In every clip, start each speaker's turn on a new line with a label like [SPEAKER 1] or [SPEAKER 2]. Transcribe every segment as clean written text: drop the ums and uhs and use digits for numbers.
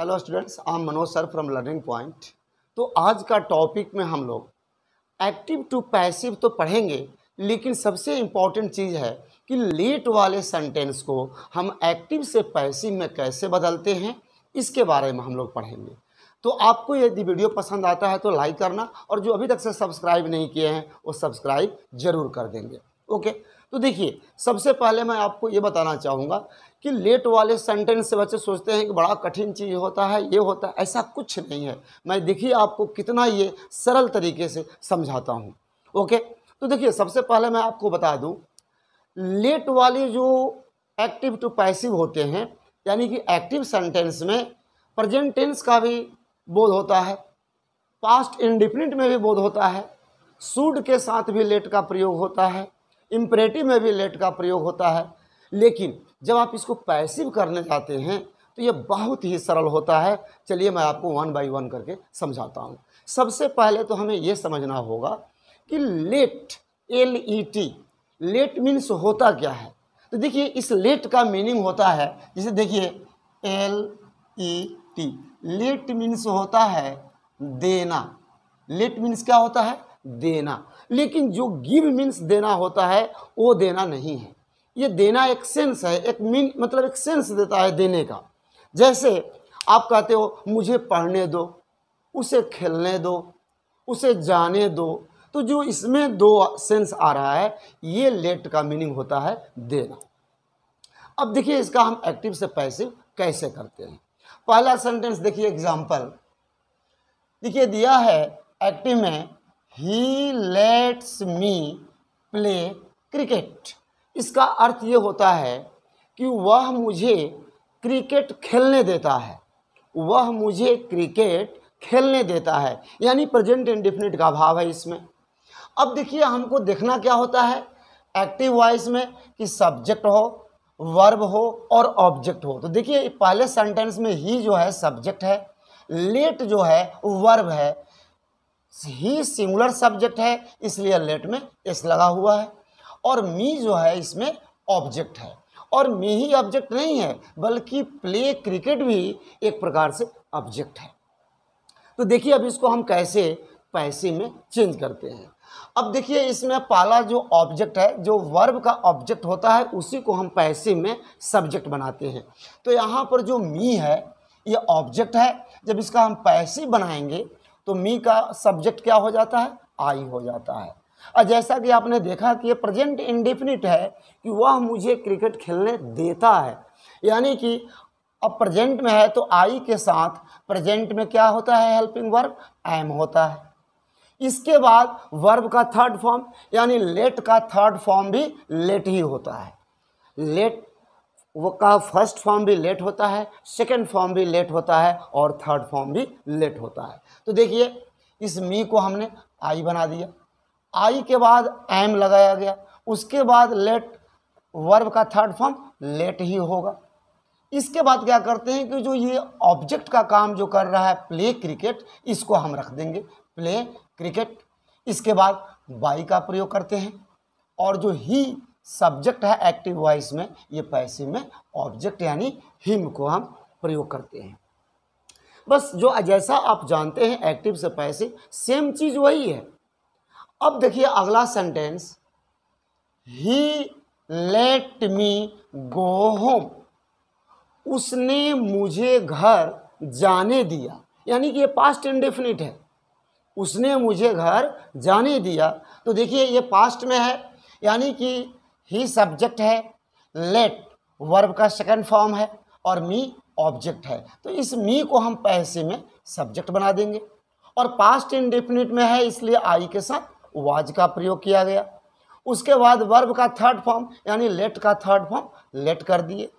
[SPEAKER 1] Hello students, I am Manoj sir from learning point. तो आज का टॉपिक में हम लोग एक्टिव टू पैसिव तो पढ़ेंगे, लेकिन सबसे इम्पॉर्टेंट चीज़ है कि लेट वाले सेंटेंस को हम एक्टिव से पैसिव में कैसे बदलते हैं, इसके बारे में हम लोग पढ़ेंगे। तो आपको यदि वीडियो पसंद आता है तो लाइक करना, और जो अभी तक से सब्सक्राइब नहीं किए हैं वो सब्सक्राइब जरूर कर देंगे। ओके, तो देखिए, सबसे पहले मैं आपको ये बताना चाहूँगा कि लेट वाले सेंटेंस से बच्चे सोचते हैं कि बड़ा कठिन चीज़ होता है, ये होता है। ऐसा कुछ नहीं है। मैं देखिए आपको कितना ये सरल तरीके से समझाता हूँ। ओके, तो देखिए, सबसे पहले मैं आपको बता दूँ, लेट वाले जो एक्टिव टू पैसिव होते हैं, यानी कि एक्टिव सेंटेंस में प्रेजेंट टेंस का भी बोध होता है, पास्ट इंडेफिनिट में भी बोध होता है, शुड के साथ भी लेट का प्रयोग होता है, इम्परेटिव में भी लेट का प्रयोग होता है। लेकिन जब आप इसको पैसिव करने जाते हैं तो ये बहुत ही सरल होता है। चलिए मैं आपको वन बाय वन करके समझाता हूँ। सबसे पहले तो हमें ये समझना होगा कि लेट, LET, लेट मीन्स होता क्या है। तो देखिए, इस लेट का मीनिंग होता है, जैसे देखिए LET, लेट मीन्स होता है देना। लेट मीन्स क्या होता है? देना। लेकिन जो गिव मीन्स देना होता है वो देना नहीं है। ये देना एक सेंस है, एक मीन मतलब एक सेंस देता है देने का। जैसे आप कहते हो मुझे पढ़ने दो, उसे खेलने दो, उसे जाने दो, तो जो इसमें दो सेंस आ रहा है, ये लेट का मीनिंग होता है देना। अब देखिए, इसका हम एक्टिव से पैसिव कैसे करते हैं। पहला सेंटेंस देखिए, एग्जाम्पल देखिए दिया है एक्टिव में, ही लेट्स मी प्ले क्रिकेट। इसका अर्थ ये होता है कि वह मुझे क्रिकेट खेलने देता है, वह मुझे क्रिकेट खेलने देता है, यानी प्रेजेंट इंडेफिनिट का भाव है इसमें। अब देखिए, हमको देखना क्या होता है एक्टिव वॉइस में कि सब्जेक्ट हो, वर्ब हो और ऑब्जेक्ट हो। तो देखिए, पहले सेंटेंस में ही जो है सब्जेक्ट है, लेट जो है वर्ब है, ही सिंगुलर सब्जेक्ट है इसलिए लेट में एस लगा हुआ है, और मी जो है इसमें ऑब्जेक्ट है। और मी ही ऑब्जेक्ट नहीं है, बल्कि प्ले क्रिकेट भी एक प्रकार से ऑब्जेक्ट है। तो देखिए, अब इसको हम कैसे पैसिव में चेंज करते हैं। अब देखिए, इसमें पहला जो ऑब्जेक्ट है, जो वर्ब का ऑब्जेक्ट होता है, उसी को हम पैसिव में सब्जेक्ट बनाते हैं। तो यहाँ पर जो मी है ये ऑब्जेक्ट है। जब इसका हम पैसिव बनाएंगे तो मी का सब्जेक्ट क्या हो जाता है? आई हो जाता है। और जैसा कि आपने देखा कि ये प्रेजेंट इंडेफिनिट है कि वह मुझे क्रिकेट खेलने देता है, यानी कि अब प्रेजेंट में है तो आई के साथ प्रेजेंट में क्या होता है? हेल्पिंग वर्ब एम होता है। इसके बाद वर्ब का थर्ड फॉर्म यानी लेट का थर्ड फॉर्म भी लेट ही होता है। लेट वो का फर्स्ट फॉर्म भी लेट होता है, सेकंड फॉर्म भी लेट होता है और थर्ड फॉर्म भी लेट होता है। तो देखिए, इस मी को हमने आई बना दिया, आई के बाद एम लगाया गया, उसके बाद लेट, वर्ब का थर्ड फॉर्म लेट ही होगा। इसके बाद क्या करते हैं कि जो ये ऑब्जेक्ट का काम जो कर रहा है प्ले क्रिकेट, इसको हम रख देंगे प्ले क्रिकेट। इसके बाद बाई का प्रयोग करते हैं, और जो ही सब्जेक्ट है एक्टिव वॉइस में, ये पैसिव में ऑब्जेक्ट यानी हिम को हम प्रयोग करते हैं। बस जो जैसा आप जानते हैं एक्टिव से पैसिव, सेम चीज वही है। अब देखिए अगला सेंटेंस, ही लेट मी गो होम, उसने मुझे घर जाने दिया, यानी कि ये पास्ट इंडेफिनिट है, उसने मुझे घर जाने दिया। तो देखिए, ये पास्ट में है, यानी कि ही सब्जेक्ट है, लेट वर्ब का सेकंड फॉर्म है और मी ऑब्जेक्ट है। तो इस मी को हम पैसिव में सब्जेक्ट बना देंगे, और पास्ट इंडेफिनिट में है इसलिए आई के साथ वाज का प्रयोग किया गया। उसके बाद वर्ब का थर्ड फॉर्म यानी लेट का थर्ड फॉर्म लेट कर दिए।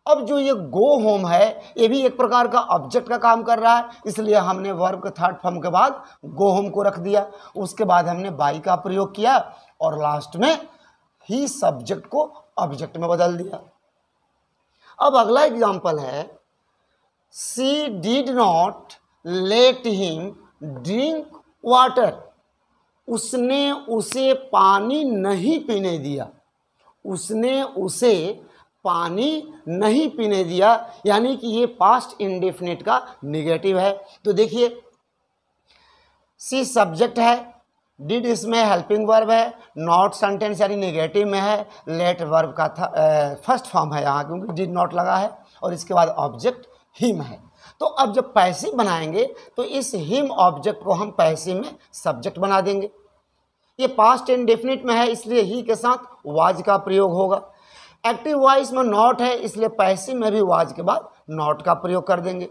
[SPEAKER 1] अब जो ये गो होम है, ये भी एक प्रकार का ऑब्जेक्ट का काम कर रहा है, इसलिए हमने वर्ब के थर्ड फॉर्म के बाद गो होम को रख दिया। उसके बाद हमने बाई का प्रयोग किया, और लास्ट में ही सब्जेक्ट को ऑब्जेक्ट में बदल दिया। अब अगला एग्जांपल है, she did not let him drink water, उसने उसे पानी नहीं पीने दिया, उसने उसे पानी नहीं पीने दिया, यानी कि ये पास्ट इंडेफिनिट का निगेटिव है। तो देखिए सी सब्जेक्ट है, डिड इसमें हेल्पिंग वर्ब है, नॉट सेंटेंस यानी नेगेटिव में है, लेट वर्ब का फर्स्ट फॉर्म है यहाँ क्योंकि डिड नॉट लगा है, और इसके बाद ऑब्जेक्ट हिम है। तो अब जब पैसिव बनाएंगे तो इस हिम ऑब्जेक्ट को हम पैसिव में सब्जेक्ट बना देंगे। ये पास्ट इंडेफिनिट में है इसलिए ही के साथ वाज का प्रयोग होगा। एक्टिव वॉइस में नॉट है इसलिए पैसिव में भी वाज के बाद नॉट का प्रयोग कर देंगे।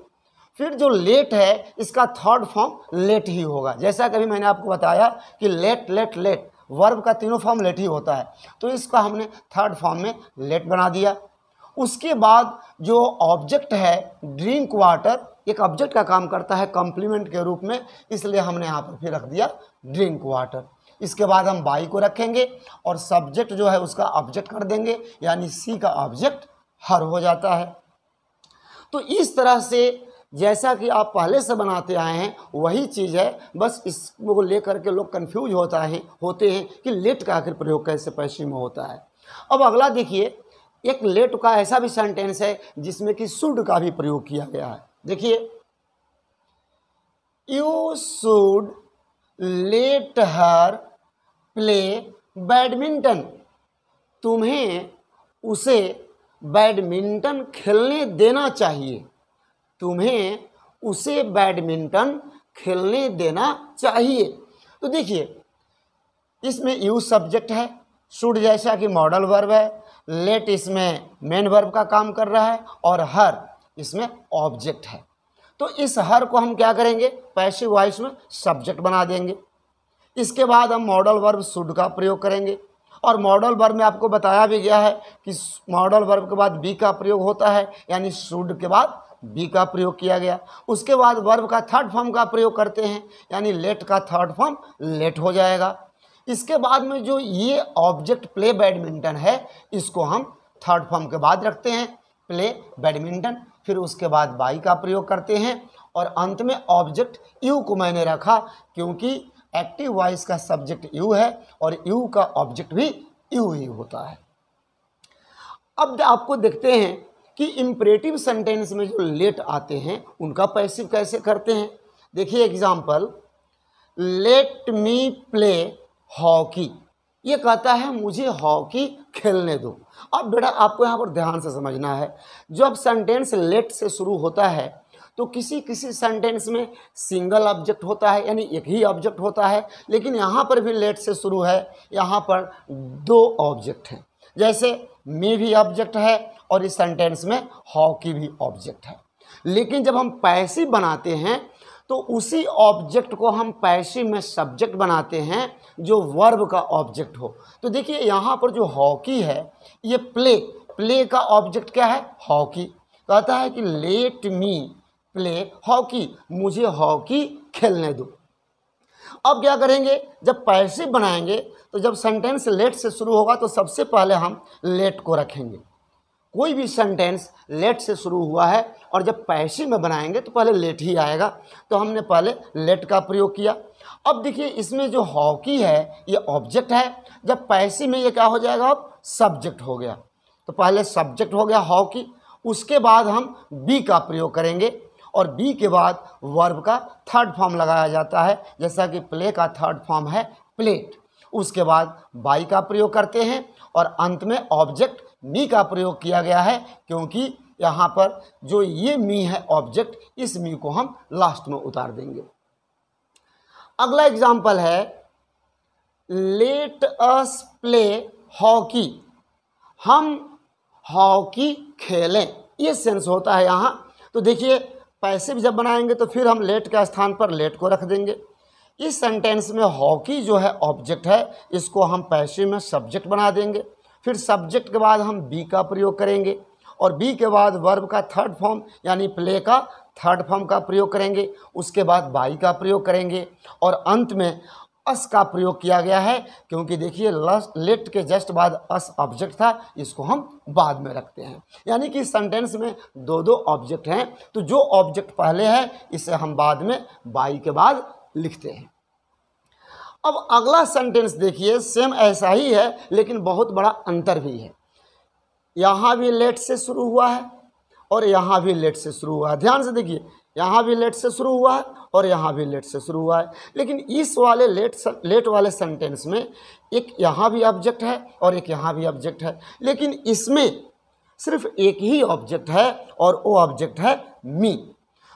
[SPEAKER 1] फिर जो लेट है इसका थर्ड फॉर्म लेट ही होगा। जैसा कभी मैंने आपको बताया कि लेट लेट लेट वर्ब का तीनों फॉर्म लेट ही होता है, तो इसका हमने थर्ड फॉर्म में लेट बना दिया। उसके बाद जो ऑब्जेक्ट है ड्रिंक वाटर, एक ऑब्जेक्ट का काम करता है कॉम्प्लीमेंट के रूप में, इसलिए हमने यहाँ पर फिर रख दिया ड्रिंक वाटर। इसके बाद हम बाई को रखेंगे और सब्जेक्ट जो है उसका ऑब्जेक्ट कर देंगे, यानी सी का ऑब्जेक्ट हर हो जाता है। तो इस तरह से जैसा कि आप पहले से बनाते आए हैं वही चीज़ है, बस इसको लेकर के लोग कंफ्यूज होते हैं कि लेट का आखिर प्रयोग कैसे पैसिव में होता है। अब अगला देखिए, एक लेट का ऐसा भी सेंटेंस है जिसमें कि शुड का भी प्रयोग किया गया है। देखिए, you should let her play badminton, तुम्हें उसे बैडमिंटन खेलने देना चाहिए, तुम्हें उसे बैडमिंटन खेलने देना चाहिए। तो देखिए इसमें यू सब्जेक्ट है, शुड जैसा कि मॉडल वर्ब है, लेट इसमें मेन वर्ब का काम कर रहा है और हर इसमें ऑब्जेक्ट है। तो इस हर को हम क्या करेंगे, पैसिव वॉइस में सब्जेक्ट बना देंगे। इसके बाद हम मॉडल वर्ब शुड का प्रयोग करेंगे, और मॉडल वर्ब में आपको बताया भी गया है कि मॉडल वर्ब के बाद बी का प्रयोग होता है, यानी शुड के बाद बी का प्रयोग किया गया। उसके बाद वर्ब का थर्ड फॉर्म का प्रयोग करते हैं, यानी लेट का थर्ड फॉर्म लेट हो जाएगा। इसके बाद में जो ये ऑब्जेक्ट प्ले बैडमिंटन है इसको हम थर्ड फॉर्म के बाद रखते हैं, प्ले बैडमिंटन। फिर उसके बाद बाई का प्रयोग करते हैं और अंत में ऑब्जेक्ट यू को मैंने रखा क्योंकि एक्टिव वॉइस का सब्जेक्ट यू है और यू का ऑब्जेक्ट भी यू ही होता है। अब आपको देखते हैं कि इंपरेटिव सेंटेंस में जो लेट आते हैं उनका पैसिव कैसे करते हैं। देखिए example, let me play hockey, ये कहता है मुझे हॉकी खेलने दो। अब बेटा आपको यहाँ पर ध्यान से समझना है, जब सेंटेंस लेट से शुरू होता है तो किसी किसी सेंटेंस में सिंगल ऑब्जेक्ट होता है, यानी एक ही ऑब्जेक्ट होता है, लेकिन यहाँ पर भी लेट से शुरू है, यहाँ पर दो ऑब्जेक्ट हैं। जैसे मी भी ऑब्जेक्ट है और इस सेंटेंस में हॉकी भी ऑब्जेक्ट है। लेकिन जब हम पैसिव बनाते हैं तो उसी ऑब्जेक्ट को हम पैसिव में सब्जेक्ट बनाते हैं जो वर्ब का ऑब्जेक्ट हो। तो देखिए यहाँ पर जो हॉकी है ये प्ले का ऑब्जेक्ट क्या है, हॉकी। कहता है कि लेट मी प्ले हॉकी, मुझे हॉकी खेलने दो। अब क्या करेंगे, जब पैसिव बनाएंगे तो जब सेंटेंस लेट से शुरू होगा तो सबसे पहले हम लेट को रखेंगे। कोई भी सेंटेंस लेट से शुरू हुआ है और जब पैसिव में बनाएंगे तो पहले लेट ही आएगा, तो हमने पहले लेट का प्रयोग किया। अब देखिए इसमें जो हॉकी है ये ऑब्जेक्ट है, जब पैसिव में ये क्या हो जाएगा, अब सब्जेक्ट हो गया। तो पहले सब्जेक्ट हो गया हॉकी, उसके बाद हम बी का प्रयोग करेंगे और बी के बाद वर्ब का थर्ड फॉर्म लगाया जाता है, जैसा कि प्ले का थर्ड फॉर्म है प्लेट। उसके बाद बाई का प्रयोग करते हैं और अंत में ऑब्जेक्ट मी का प्रयोग किया गया है क्योंकि यहाँ पर जो ये मी है ऑब्जेक्ट, इस मी को हम लास्ट में उतार देंगे। अगला एग्जाम्पल है, लेट अस प्ले हॉकी, हम हॉकी खेलें, ये सेंस होता है यहाँ। तो देखिए पैसिव जब बनाएंगे तो फिर हम लेट के स्थान पर लेट को रख देंगे। इस सेंटेंस में हॉकी जो है ऑब्जेक्ट है, इसको हम पैसिव में सब्जेक्ट बना देंगे। फिर सब्जेक्ट के बाद हम बी का प्रयोग करेंगे और बी के बाद वर्ब का थर्ड फॉर्म यानी प्ले का थर्ड फॉर्म का प्रयोग करेंगे। उसके बाद बाई का प्रयोग करेंगे और अंत में अस का प्रयोग किया गया है क्योंकि देखिए लेट के जस्ट बाद अस ऑब्जेक्ट था, इसको हम बाद में रखते हैं। यानी कि सेंटेंस में दो दो ऑब्जेक्ट हैं, तो जो ऑब्जेक्ट पहले है इसे हम बाद में बाई के बाद लिखते हैं। अब अगला सेंटेंस देखिए, सेम ऐसा ही है लेकिन बहुत बड़ा अंतर भी है। यहाँ भी लेट से शुरू हुआ है और यहाँ भी लेट से शुरू हुआ है। ध्यान से देखिए, यहाँ भी लेट से शुरू हुआ है और यहाँ भी लेट से शुरू हुआ है। लेकिन इस वाले लेट वाले सेंटेंस में एक यहाँ भी ऑब्जेक्ट है और एक यहाँ भी ऑब्जेक्ट है, लेकिन इसमें सिर्फ एक ही ऑब्जेक्ट है और वो ऑब्जेक्ट है मी।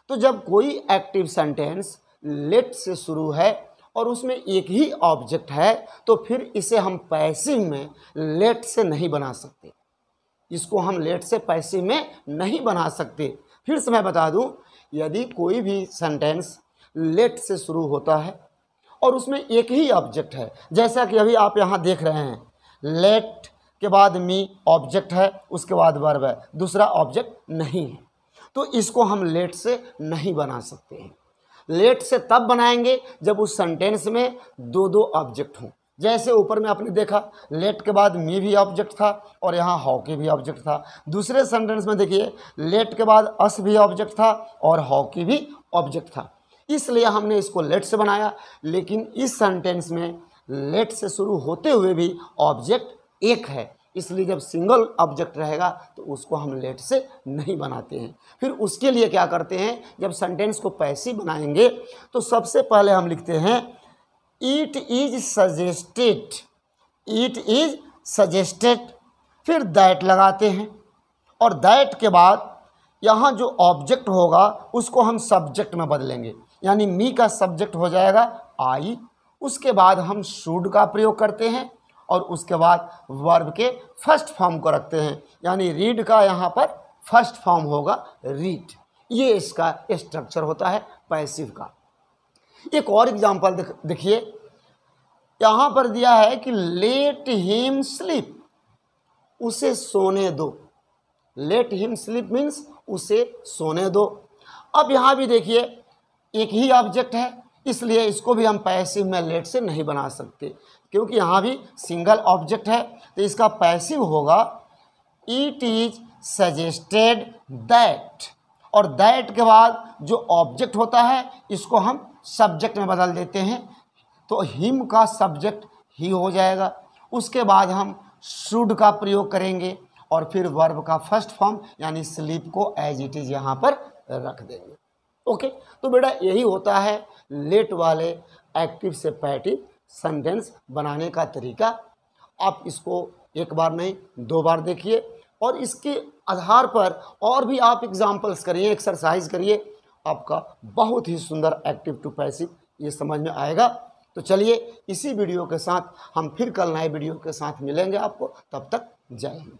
[SPEAKER 1] तो जब कोई एक्टिव सेंटेंस लेट से शुरू है और उसमें एक ही ऑब्जेक्ट है तो फिर इसे हम पैसिव में लेट से नहीं बना सकते। इसको हम लेट से पैसिव में नहीं बना सकते। फिर से मैं बता दूं, यदि कोई भी सेंटेंस लेट से शुरू होता है और उसमें एक ही ऑब्जेक्ट है, जैसा कि अभी आप यहाँ देख रहे हैं, लेट के बाद मी ऑब्जेक्ट है, उसके बाद वर्ब है, दूसरा ऑब्जेक्ट नहीं है, तो इसको हम लेट से नहीं बना सकते हैं। लेट से तब बनाएंगे जब उस सेंटेंस में दो दो ऑब्जेक्ट हों। जैसे ऊपर में आपने देखा, लेट के बाद मी भी ऑब्जेक्ट था और यहाँ हॉकी भी ऑब्जेक्ट था। दूसरे सेंटेंस में देखिए, लेट के बाद अस भी ऑब्जेक्ट था और हॉकी भी ऑब्जेक्ट था, इसलिए हमने इसको लेट से बनाया। लेकिन इस सेंटेंस में लेट से शुरू होते हुए भी ऑब्जेक्ट एक है, इसलिए जब सिंगल ऑब्जेक्ट रहेगा तो उसको हम लेट से नहीं बनाते हैं। फिर उसके लिए क्या करते हैं, जब सेंटेंस को पैसिव बनाएंगे तो सबसे पहले हम लिखते हैं it is suggested, it is suggested, फिर दैट लगाते हैं और दैट के बाद यहाँ जो ऑब्जेक्ट होगा उसको हम सब्जेक्ट में बदलेंगे, यानी मी का सब्जेक्ट हो जाएगा आई। उसके बाद हम शुड का प्रयोग करते हैं और उसके बाद वर्ब के फर्स्ट फॉर्म को रखते हैं, यानी रीड का यहाँ पर फर्स्ट फॉर्म होगा रीड। ये इसका स्ट्रक्चर होता है पैसिव का। एक और एग्जांपल देखिए, यहाँ पर दिया है कि लेट हिम स्लीप, उसे सोने दो। लेट हिम स्लीप मीन्स उसे सोने दो। अब यहाँ भी देखिए एक ही ऑब्जेक्ट है, इसलिए इसको भी हम पैसिव में लेट से नहीं बना सकते, क्योंकि यहाँ भी सिंगल ऑब्जेक्ट है, तो इसका पैसिव होगा इट इज सजेस्टेड दैट, और दैट के बाद जो ऑब्जेक्ट होता है इसको हम सब्जेक्ट में बदल देते हैं, तो हिम का सब्जेक्ट ही हो जाएगा। उसके बाद हम शुड का प्रयोग करेंगे और फिर वर्ब का फर्स्ट फॉर्म यानी स्लीप को एज इट इज यहाँ पर रख देंगे। ओके, तो बेटा यही होता है लेट वाले एक्टिव से पैसिव सेंटेंस बनाने का तरीका। आप इसको एक बार नहीं दो बार देखिए और इसके आधार पर और भी आप एग्जाम्पल्स करिए, एक्सरसाइज करिए, आपका बहुत ही सुंदर एक्टिव टू पैसिव ये समझ में आएगा। तो चलिए इसी वीडियो के साथ हम फिर कल नए वीडियो के साथ मिलेंगे आपको, तब तक जय हिंद।